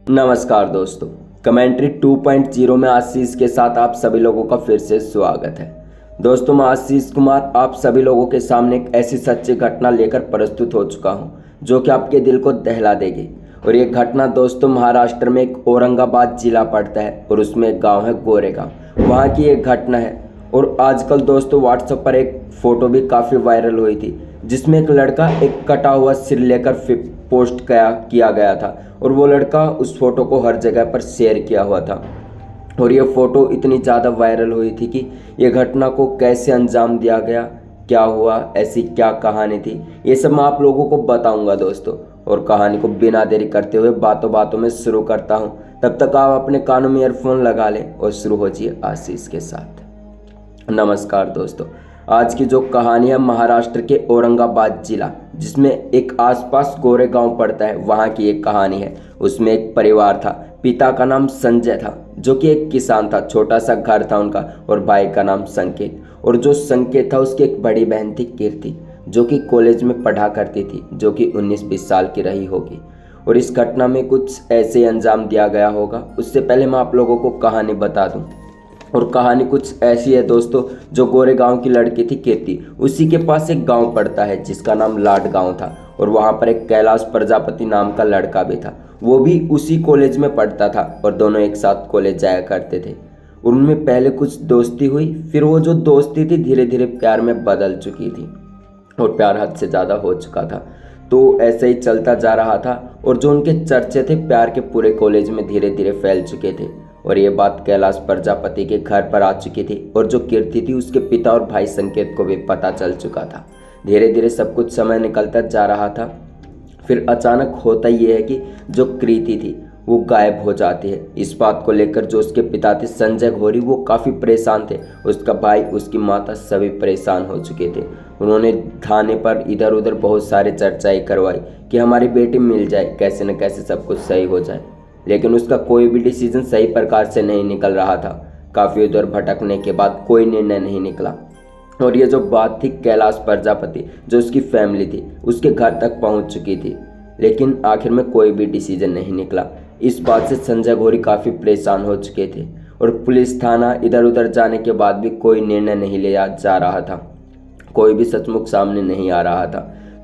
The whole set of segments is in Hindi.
नमस्कार दोस्तों, कमेंट्री 2.0 में आशीष के साथ आप सभी लोगों का फिर से स्वागत है। दोस्तों, मैं आशीष कुमार आप सभी लोगों के सामने एक ऐसी सच्ची घटना लेकर प्रस्तुत हो चुका हूं जो कि आपके दिल को दहला देगी। और ये घटना दोस्तों महाराष्ट्र में एक औरंगाबाद जिला पड़ता है और उसमें एक गाँव है गोरेगांव, वहाँ की एक घटना है। और आजकल दोस्तों व्हाट्सएप पर एक फ़ोटो भी काफ़ी वायरल हुई थी जिसमें एक लड़का एक कटा हुआ सिर लेकर पोस्ट किया गया था और वो लड़का उस फोटो को हर जगह पर शेयर किया हुआ था। और ये फ़ोटो इतनी ज़्यादा वायरल हुई थी कि ये घटना को कैसे अंजाम दिया गया, क्या हुआ, ऐसी क्या कहानी थी, ये सब मैं आप लोगों को बताऊंगा दोस्तों। और कहानी को बिना देरी करते हुए बातों बातों में शुरू करता हूँ। तब तक आप अपने कानों में ईयरफोन लगा लें और शुरू हो जाइए आशीष के साथ। नमस्कार दोस्तों, आज की जो कहानी है महाराष्ट्र के औरंगाबाद जिला जिसमें एक आसपास गोरेगांव पड़ता है, वहाँ की एक कहानी है। उसमें एक परिवार था, पिता का नाम संजय था जो कि एक किसान था, छोटा सा घर था उनका, और भाई का नाम संकेत। और जो संकेत था उसकी एक बड़ी बहन थी कीर्ति जो कि कॉलेज में पढ़ा करती थी, जो कि 19-20 साल की रही होगी। और इस घटना में कुछ ऐसे अंजाम दिया गया होगा। उससे पहले मैं आप लोगों को कहानी बता दूं। और कहानी कुछ ऐसी है दोस्तों, जो गोरेगांव की लड़की थी कीर्ति, उसी के पास एक गांव पड़ता है जिसका नाम लाड गांव था। और वहां पर एक कैलाश प्रजापति नाम का लड़का भी था, वो भी उसी कॉलेज में पढ़ता था और दोनों एक साथ कॉलेज जाया करते थे। उनमें पहले कुछ दोस्ती हुई, फिर वो जो दोस्ती थी धीरे धीरे प्यार में बदल चुकी थी और प्यार हद से ज़्यादा हो चुका था। तो ऐसे ही चलता जा रहा था और जो उनके चर्चे थे प्यार के पूरे कॉलेज में धीरे धीरे फैल चुके थे। और ये बात कैलाश प्रजापति के घर पर आ चुकी थी और जो कीर्ति थी उसके पिता और भाई संकेत को भी पता चल चुका था। धीरे धीरे सब कुछ समय निकलता जा रहा था। फिर अचानक होता ये है कि जो कृति थी वो गायब हो जाती है। इस बात को लेकर जो उसके पिता थे संजय घोरी, वो काफ़ी परेशान थे। उसका भाई, उसकी माता सभी परेशान हो चुके थे। उन्होंने थाने पर इधर उधर बहुत सारे चर्चाएं करवाई कि हमारी बेटी मिल जाए, कैसे न कैसे सब कुछ सही हो जाए। लेकिन उसका कोई भी डिसीजन सही प्रकार से नहीं निकल रहा था। काफ़ी उधर भटकने के बाद कोई निर्णय नहीं निकला। और ये जो बात थी कैलाश प्रजापति, जो उसकी फैमिली थी, उसके घर तक पहुंच चुकी थी। लेकिन आखिर में कोई भी डिसीजन नहीं निकला। इस बात से संजय घोरी काफ़ी परेशान हो चुके थे और पुलिस थाना इधर उधर जाने के बाद भी कोई निर्णय नहीं लिया जा रहा था, कोई भी सचमुच सामने नहीं आ रहा था।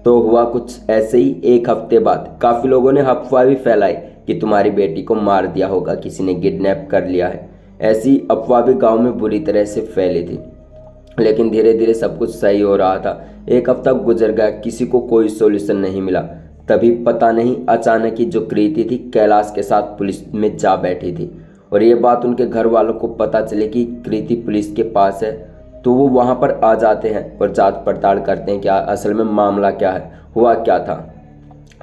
तो हुआ कुछ ऐसे ही, एक हफ्ते बाद काफ़ी लोगों ने अफवाह भी फैलाई कि तुम्हारी बेटी को मार दिया होगा, किसी ने किडनैप कर लिया है। ऐसी अफवाह भी गांव में बुरी तरह से फैली थी। लेकिन धीरे धीरे सब कुछ सही हो रहा था। एक हफ्ता गुजर गया, किसी को कोई सॉल्यूशन नहीं मिला। तभी पता नहीं अचानक ही जो कृति थी कैलाश के साथ पुलिस में जा बैठी थी। और ये बात उनके घर वालों को पता चले कि कृति पुलिस के पास है, तो वो वहाँ पर आ जाते हैं और जांच पड़ताल करते हैं कि असल में मामला क्या है, हुआ क्या था।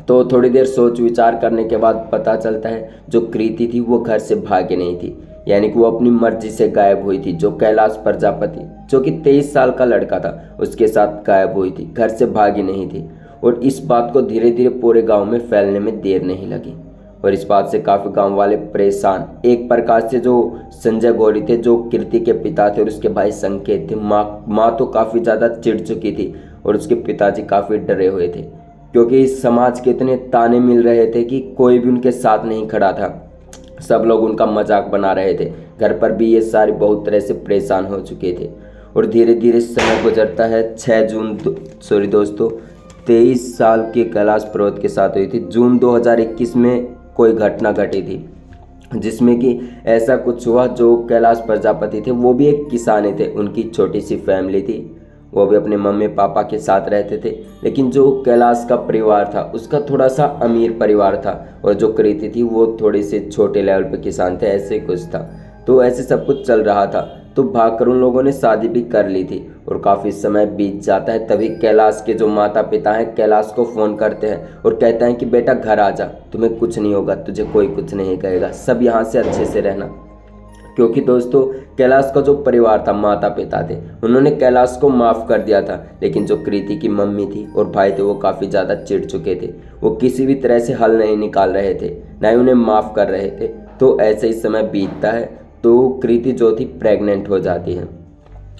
तो थोड़ी देर सोच विचार करने के बाद पता चलता है जो कृति थी वो घर से भागी नहीं थी, यानी कि वो अपनी मर्जी से गायब हुई थी। जो कैलाश प्रजापति जो कि 23 साल का लड़का था उसके साथ गायब हुई थी, घर से भागी नहीं थी। और इस बात को धीरे धीरे पूरे गांव में फैलने में देर नहीं लगी और इस बात से काफ़ी गांव वाले परेशान। एक प्रकार से जो संजय घोरी थे, जो कीर्ति के पिता थे, और उसके भाई संकेत थे, माँ तो काफ़ी ज़्यादा चिढ़ चुकी थी और उसके पिताजी काफ़ी डरे हुए थे, क्योंकि समाज के इतने ताने मिल रहे थे कि कोई भी उनके साथ नहीं खड़ा था। सब लोग उनका मजाक बना रहे थे। घर पर भी ये सारे बहुत तरह से परेशान हो चुके थे। और धीरे धीरे समय गुजरता है। 23 साल के कैलाश पर्वत के साथ हुई थी। जून 2021 में कोई घटना घटी थी जिसमें कि ऐसा कुछ हुआ। जो कैलाश प्रजापति थे वो भी एक किसान ही थे, उनकी छोटी सी फैमिली थी, वो भी अपने मम्मी पापा के साथ रहते थे। लेकिन जो कैलाश का परिवार था उसका थोड़ा सा अमीर परिवार था और जो कृति थी वो थोड़ी सी छोटे लेवल पे किसान थे, ऐसे कुछ था। तो ऐसे सब कुछ चल रहा था। तो भागकर उन लोगों ने शादी भी कर ली थी और काफ़ी समय बीत जाता है। तभी कैलाश के जो माता पिता हैं कैलाश को फ़ोन करते हैं और कहते हैं कि बेटा घर आ जा, तुम्हें कुछ नहीं होगा, तुझे कोई कुछ नहीं कहेगा, सब यहाँ से अच्छे से रहना। क्योंकि दोस्तों कैलाश का जो परिवार था, माता पिता थे, उन्होंने कैलाश को माफ़ कर दिया था। लेकिन जो कृति की मम्मी थी और भाई थे वो काफ़ी ज़्यादा चिढ़ चुके थे। वो किसी भी तरह से हल नहीं निकाल रहे थे, ना ही उन्हें माफ़ कर रहे थे। तो ऐसे ही समय बीतता है तो कृति जो थी प्रेग्नेंट हो जाती है,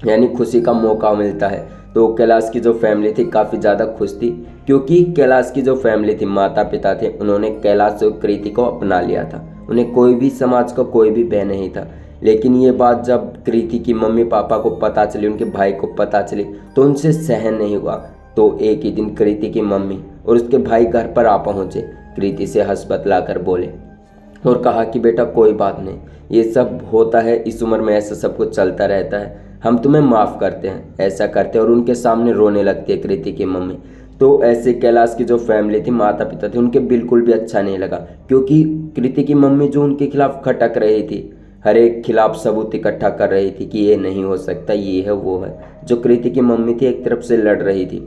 यानी खुशी का मौका मिलता है। तो कैलाश की जो फैमिली थी काफ़ी ज़्यादा खुश थी, क्योंकि कैलाश की जो फैमिली थी, माता पिता थे, उन्होंने कैलाश और कृति को अपना लिया था। उन्हें कोई भी समाज का कोई भी भय नहीं था। लेकिन ये बात जब कृति की मम्मी पापा को पता चली, उनके भाई को पता चली, तो उनसे सहन नहीं हुआ। तो एक ही दिन कृति की मम्मी और उसके भाई घर पर आ पहुंचे, कृति से हंस लाकर बोले और कहा कि बेटा कोई बात नहीं, ये सब होता है, इस उम्र में ऐसा सब कुछ चलता रहता है, हम तुम्हें माफ़ करते हैं, ऐसा करते हैं। और उनके सामने रोने लगती है कृति की मम्मी। तो ऐसे कैलाश की जो फैमिली थी, माता पिता थे, उनके बिल्कुल भी अच्छा नहीं लगा, क्योंकि कृति की मम्मी जो उनके खिलाफ खटक रही थी, हर एक खिलाफ सबूत इकट्ठा कर रही थी कि ये नहीं हो सकता, ये है वो है। जो कृति की मम्मी थी एक तरफ से लड़ रही थी,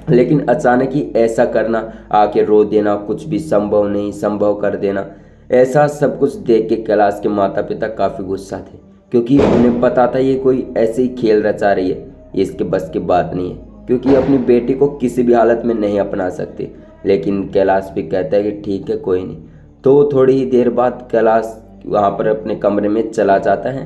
लेकिन अचानक ही ऐसा करना, आके रो देना, कुछ भी संभव नहीं संभव कर देना, ऐसा सब कुछ देख के कैलाश के माता पिता काफ़ी गुस्सा थे, क्योंकि उन्हें पता था ये कोई ऐसे ही खेल रचा रही है, ये इसके बस की बात नहीं है, क्योंकि अपनी बेटी को किसी भी हालत में नहीं अपना सकती। लेकिन कैलाश भी कहता है कि ठीक है कोई नहीं। तो थोड़ी ही देर बाद कैलाश वहाँ पर अपने कमरे में चला जाता है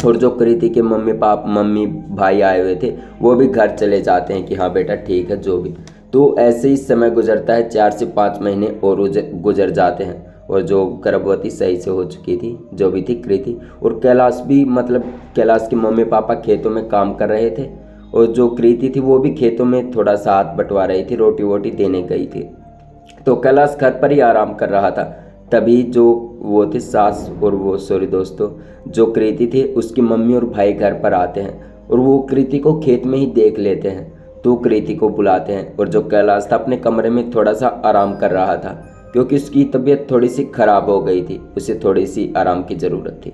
और जो कृति के मम्मी भाई आए हुए थे वो भी घर चले जाते हैं कि हाँ बेटा ठीक है जो भी। तो ऐसे ही समय गुजरता है, 4 से 5 महीने और गुजर जाते हैं और जो गर्भवती सही से हो चुकी थी, जो भी थी कृति, और कैलाश भी, मतलब कैलाश के मम्मी पापा खेतों में काम कर रहे थे और जो कृति थी वो भी खेतों में थोड़ा सा हाथ बंटवा रही थी, रोटी वोटी देने गई थी। तो कैलाश घर पर ही आराम कर रहा था, तभी जो वो थे सास और वो दोस्तों जो कृति थी उसकी मम्मी और भाई घर पर आते हैं और वो कृति को खेत में ही देख लेते हैं। तो कृति को बुलाते हैं और जो कैलाश था अपने कमरे में थोड़ा सा आराम कर रहा था, क्योंकि उसकी तबीयत थोड़ी सी खराब हो गई थी, उसे थोड़ी सी आराम की ज़रूरत थी।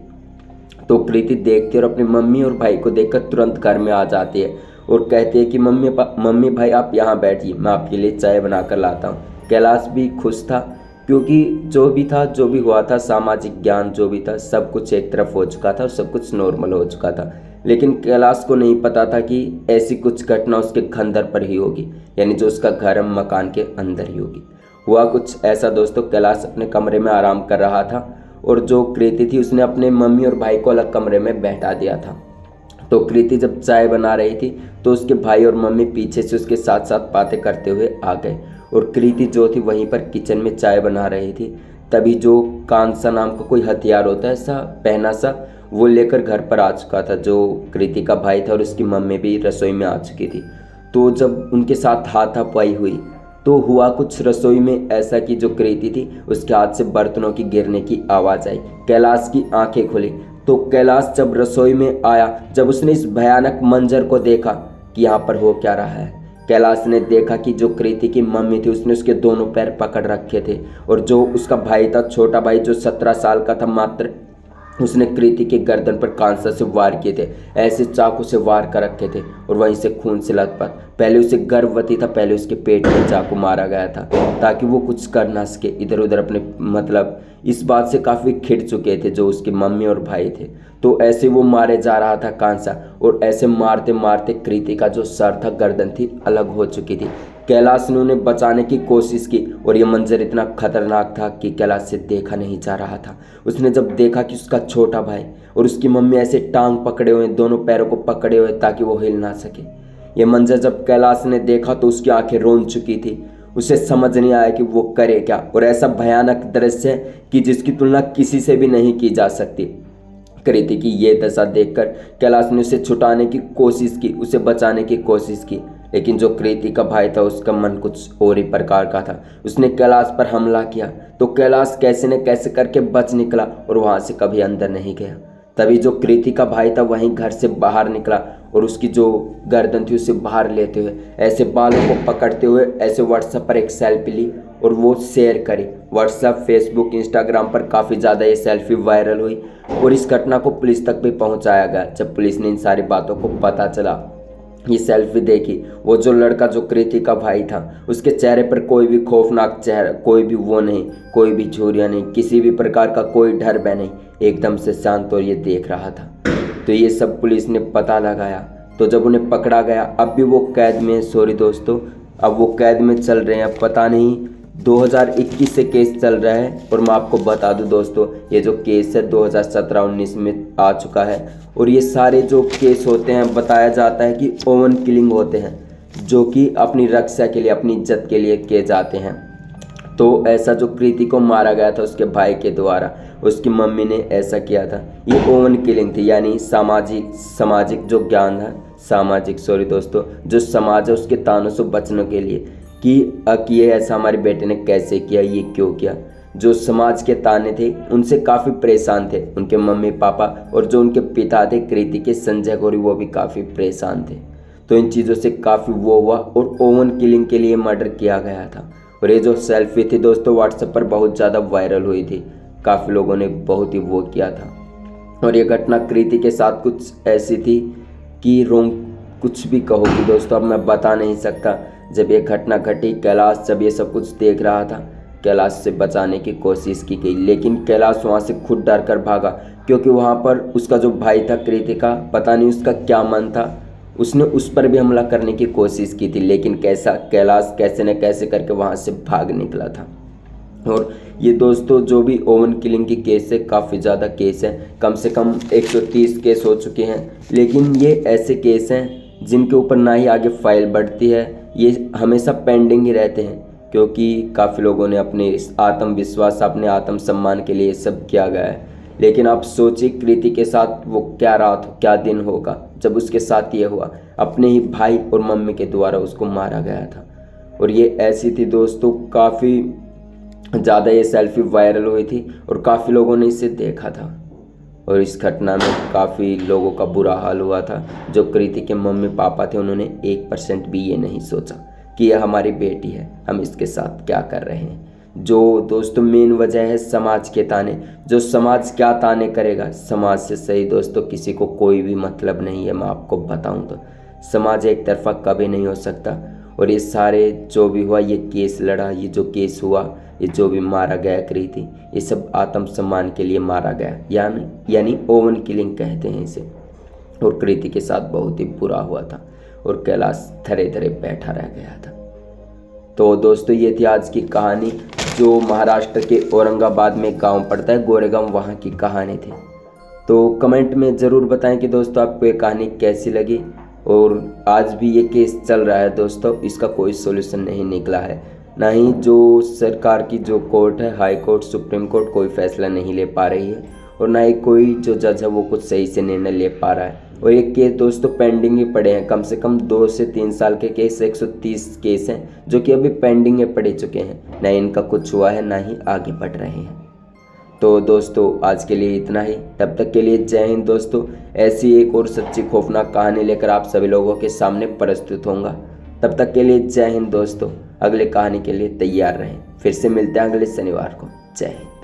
तो कृति देखती है और अपनी मम्मी और भाई को देखकर तुरंत घर में आ जाती है और कहती है कि मम्मी भाई आप यहाँ बैठिए, मैं आपके लिए चाय बना कर लाता हूँ। कैलाश भी खुश था, क्योंकि जो भी था, जो भी हुआ था, सामाजिक ज्ञान जो भी था, सब कुछ एक तरफ हो चुका था और सब कुछ नॉर्मल हो चुका था। लेकिन कैलाश को नहीं पता था कि ऐसी कुछ घटना उसके खंदर पर ही होगी, यानी जो उसका घर है मकान के अंदर ही होगी। हुआ कुछ ऐसा दोस्तों, कैलाश अपने कमरे में आराम कर रहा था और जो कृति थी उसने अपने मम्मी और भाई को अलग कमरे में बैठा दिया था। तो कृति जब चाय बना रही थी तो उसके भाई और मम्मी पीछे से उसके साथ साथ बातें करते हुए आ गए और कृति जो थी वहीं पर किचन में चाय बना रही थी। तभी जो कांसा नाम का कोई हथियार होता है ऐसा पहना सा, वो लेकर घर पर आ चुका था। जो कृति का भाई था और उसकी मम्मी भी रसोई में आ चुकी थी। तो जब उनके साथ हाथापाई हुई तो हुआ कुछ रसोई में ऐसा कि जो कृति थी उसके हाथ से बर्तनों की गिरने की आवाज़ आई। कैलाश की आंखें खुली तो कैलाश जब रसोई में आया, जब उसने इस भयानक मंजर को देखा कि यहाँ पर हो क्या रहा है, कैलाश ने देखा कि जो कृति की मम्मी थी उसने उसके दोनों पैर पकड़ रखे थे और जो उसका भाई था, छोटा भाई जो 17 साल का था मात्र, उसने कृति के गर्दन पर कांसा से वार किए थे, ऐसे चाकू से वार कर रखे थे और वहीं से खून से लथपथ। पहले उसे गर्भवती था, पहले उसके पेट में चाकू मारा गया था ताकि वो कुछ कर ना सके इधर उधर अपने, मतलब इस बात से काफ़ी खिट चुके थे जो उसकी मम्मी और भाई थे। तो ऐसे वो मारे जा रहा था कांसा, और ऐसे मारते मारते कृति का जो सर था, गर्दन थी, अलग हो चुकी थी। कैलाश ने उन्हें बचाने की कोशिश की और ये मंजर इतना खतरनाक था कि कैलाश से देखा नहीं जा रहा था। उसने जब देखा कि उसका छोटा भाई और उसकी मम्मी ऐसे टांग पकड़े हुए, दोनों पैरों को पकड़े हुए ताकि वो हिल ना सके, ये मंजर जब कैलाश ने देखा तो उसकी आंखें रोन चुकी थी। उसे समझ नहीं आया कि वो करे क्या, और ऐसा भयानक दृश्य कि जिसकी तुलना किसी से भी नहीं की जा सकती। कृति की ये दशा देखकर कैलाश ने उसे छुटाने की कोशिश की, उसे बचाने की कोशिश की, लेकिन जो कृति का भाई था उसका मन कुछ और ही प्रकार का था। उसने कैलाश पर हमला किया तो कैलाश कैसे न कैसे करके बच निकला और वहां से कभी अंदर नहीं गया। तभी जो कृति का भाई था वहीं घर से बाहर निकला और उसकी जो गर्दन थी उसे बाहर लेते हुए, ऐसे बालों को पकड़ते हुए ऐसे व्हाट्सएप पर एक सेल्फी ली और वो शेयर करी। व्हाट्सएप, फेसबुक, इंस्टाग्राम पर काफ़ी ज़्यादा ये सेल्फी वायरल हुई और इस घटना को पुलिस तक भी पहुंचाया गया। जब पुलिस ने इन सारी बातों को पता चला, ये सेल्फी देखी, वो जो लड़का जो कृति का भाई था उसके चेहरे पर कोई भी खौफनाक चेहरा, कोई भी वो नहीं, कोई भी झुर्रियाँ नहीं, किसी भी प्रकार का कोई डर भय नहीं, एकदम से शांत और ये देख रहा था। तो ये सब पुलिस ने पता लगाया। तो जब उन्हें पकड़ा गया, अब भी वो कैद में, सॉरी दोस्तों, अब वो कैद में चल रहे हैं। पता नहीं 2021 से केस चल रहा है, और मैं आपको बता दूं दोस्तों, ये जो केस है 2017-19 में आ चुका है। और ये सारे जो केस होते हैं, बताया जाता है कि ओवन किलिंग होते हैं, जो कि अपनी रक्षा के लिए, अपनी इज्जत के लिए किए जाते हैं। तो ऐसा जो कृति को मारा गया था उसके भाई के द्वारा, उसकी मम्मी ने ऐसा किया था। ये ओवन किलिंग थी, यानी सामाजिक जो ज्ञान है, दोस्तों, जो समाज है उसके तानों से बचने के लिए कि ये ऐसा हमारे बेटे ने कैसे किया, ये क्यों किया। जो समाज के ताने थे उनसे काफ़ी परेशान थे उनके मम्मी पापा, और जो उनके पिता थे कृति के, संजय गौरी, वो भी काफ़ी परेशान थे। तो इन चीज़ों से काफ़ी वो हुआ और ओवन किलिंग के लिए मर्डर किया गया था। और ये जो सेल्फी थी दोस्तों व्हाट्सएप पर बहुत ज़्यादा वायरल हुई थी, काफ़ी लोगों ने बहुत ही वो किया था। और ये घटना कृति के साथ कुछ ऐसी थी कि कुछ भी कहो कि दोस्तों अब मैं बता नहीं सकता। जब ये घटना घटी, कैलाश जब ये सब कुछ देख रहा था, कैलाश से बचाने की कोशिश की गई, लेकिन कैलाश वहाँ से खुद डर कर भागा, क्योंकि वहाँ पर उसका जो भाई था कृति का, पता नहीं उसका क्या मन था, उसने उस पर भी हमला करने की कोशिश की थी, लेकिन कैलाश कैसे न कैसे करके वहाँ से भाग निकला था। और ये दोस्तों जो भी ओवन किलिंग की केस है, काफ़ी ज़्यादा केस है, कम से कम 130 केस हो चुके हैं, लेकिन ये ऐसे केस हैं जिनके ऊपर ना ही आगे फाइल बढ़ती है, ये हमेशा पेंडिंग ही रहते हैं, क्योंकि काफ़ी लोगों ने अपने आत्मविश्वास, अपने आत्मसम्मान के लिए सब किया गया है। लेकिन आप सोचिए कृति के साथ वो क्या रात हो, क्या दिन होगा जब उसके साथ ये हुआ, अपने ही भाई और मम्मी के द्वारा उसको मारा गया था। और ये ऐसी थी दोस्तों, काफ़ी ज़्यादा ये सेल्फी वायरल हुई थी और काफ़ी लोगों ने इसे देखा था। और इस घटना में काफ़ी लोगों का बुरा हाल हुआ था। जो कृति के मम्मी पापा थे उन्होंने 1% भी ये नहीं सोचा कि यह हमारी बेटी है, हम इसके साथ क्या कर रहे हैं। जो दोस्तों मेन वजह है समाज के ताने। जो समाज क्या ताने करेगा, समाज से सही दोस्तों किसी को कोई भी मतलब नहीं है। मैं आपको बताऊं तो समाज एक तरफा कभी नहीं हो सकता। और ये सारे जो भी हुआ, ये केस लड़ा, ये जो केस हुआ, ये जो भी मारा गया कृति, ये सब आत्मसम्मान के लिए मारा गया, यानी ओवन किलिंग कहते हैं इसे। और कृति के साथ बहुत ही बुरा हुआ था और कैलाश धरे धरे बैठा रह गया था। तो दोस्तों ये थी आज की कहानी, जो महाराष्ट्र के औरंगाबाद में गांव पड़ता है गोरेगांव, वहाँ की कहानी थी। तो कमेंट में ज़रूर बताएं कि दोस्तों आपको ये कहानी कैसी लगी। और आज भी ये केस चल रहा है दोस्तों, इसका कोई सॉल्यूशन नहीं निकला है, ना ही जो सरकार की जो कोर्ट है, हाई कोर्ट, सुप्रीम कोर्ट, कोई फैसला नहीं ले पा रही है, और ना ही कोई जो जज है वो कुछ सही से निर्णय ले पा रहा है। और ये केस दोस्तों पेंडिंग ही पड़े हैं, कम से कम 2 से 3 साल के केस, 130 केस हैं जो कि अभी पेंडिंग में पड़े चुके हैं, ना इनका कुछ हुआ है, ना ही आगे बढ़ रहे हैं। तो दोस्तों आज के लिए इतना ही, तब तक के लिए जय हिंद दोस्तों। ऐसी एक और सच्ची खौफनाक कहानी लेकर आप सभी लोगों के सामने प्रस्तुत होऊंगा। तब तक के लिए जय हिंद दोस्तों। अगले कहानी के लिए तैयार रहें। फिर से मिलते हैं अगले शनिवार को। जय हिंद।